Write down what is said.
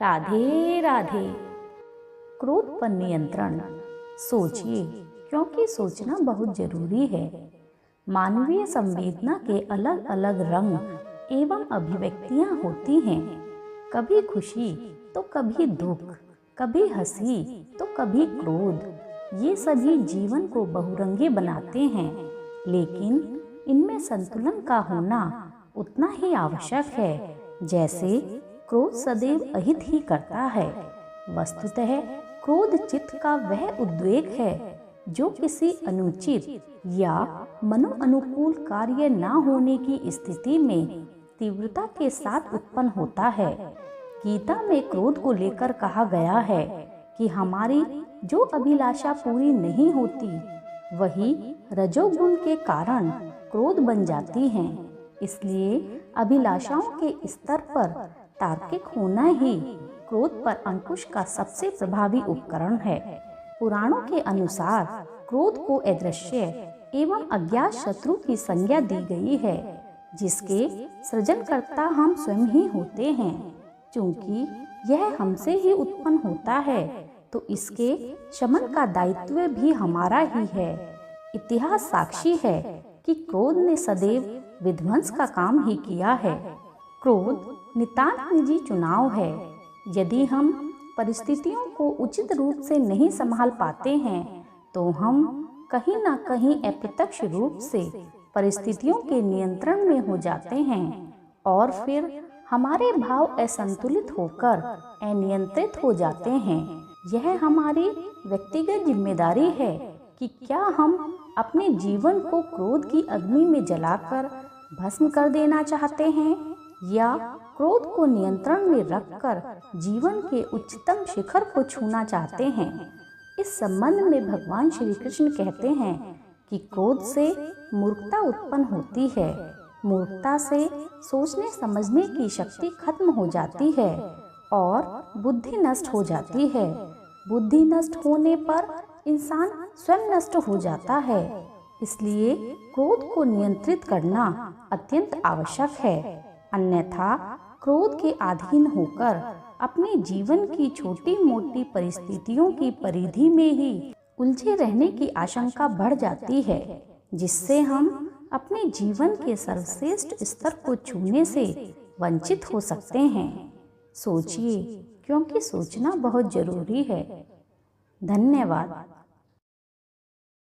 राधे राधे। क्रोध पर नियंत्रण। सोचिए, क्योंकि सोचना बहुत जरूरी है। मानवीय संवेदना के अलग अलग रंग एवं अभिव्यक्तियां होती हैं। कभी खुशी तो कभी दुख, कभी हंसी तो कभी क्रोध। ये सभी जीवन को बहुरंगी बनाते हैं, लेकिन इनमें संतुलन का होना उतना ही आवश्यक है जैसे क्रोध सदैव अहित ही करता है। वस्तुतः क्रोध चित्त का वह उद्वेग है जो किसी अनुचित या मनोअनुकूल कार्य न होने की स्थिति में तीव्रता के साथ उत्पन्न होता है। गीता में क्रोध को लेकर कहा गया है कि हमारी जो अभिलाषा पूरी नहीं होती वही रजोगुण के कारण क्रोध बन जाती हैं। इसलिए अभिलाषाओं के स्तर पर तार्किक होना ही क्रोध पर अंकुश का सबसे प्रभावी उपकरण है। पुराणों के अनुसार क्रोध को अदृश्य एवं अज्ञात शत्रु की संज्ञा दी गई है, जिसके सृजनकर्ता हम स्वयं ही होते हैं। क्योंकि यह हमसे ही उत्पन्न होता है तो इसके शमन का दायित्व भी हमारा ही है। इतिहास साक्षी है कि क्रोध ने सदैव विध्वंस का काम ही किया है। क्रोध नितांत निजी चुनाव है। यदि हम परिस्थितियों को उचित रूप से नहीं संभाल पाते हैं तो हम कहीं ना कहीं अप्रत्यक्ष रूप से परिस्थितियों के नियंत्रण में हो जाते हैं और फिर हमारे भाव असंतुलित होकर अनियंत्रित हो जाते हैं। यह हमारी व्यक्तिगत जिम्मेदारी है कि क्या हम अपने जीवन को क्रोध की अग्नि में जलाकर भस्म कर देना चाहते हैं या क्रोध को नियंत्रण में रखकर जीवन के उच्चतम शिखर को छूना चाहते हैं। इस संबंध में भगवान श्री कृष्ण कहते हैं कि क्रोध से मूर्खता उत्पन्न होती है। मूर्खता से सोचने समझने की शक्ति खत्म हो जाती है और बुद्धि नष्ट हो जाती है। बुद्धि नष्ट होने पर इंसान स्वयं नष्ट हो जाता है। इसलिए क्रोध को नियंत्रित करना अत्यंत आवश्यक है, अन्यथा क्रोध के अधीन होकर अपने जीवन की छोटी मोटी परिस्थितियों की परिधि में ही उलझे रहने की आशंका बढ़ जाती है, जिससे हम अपने जीवन के सर्वश्रेष्ठ स्तर को छूने से वंचित हो सकते हैं। सोचिए, क्योंकि सोचना बहुत जरूरी है। धन्यवाद।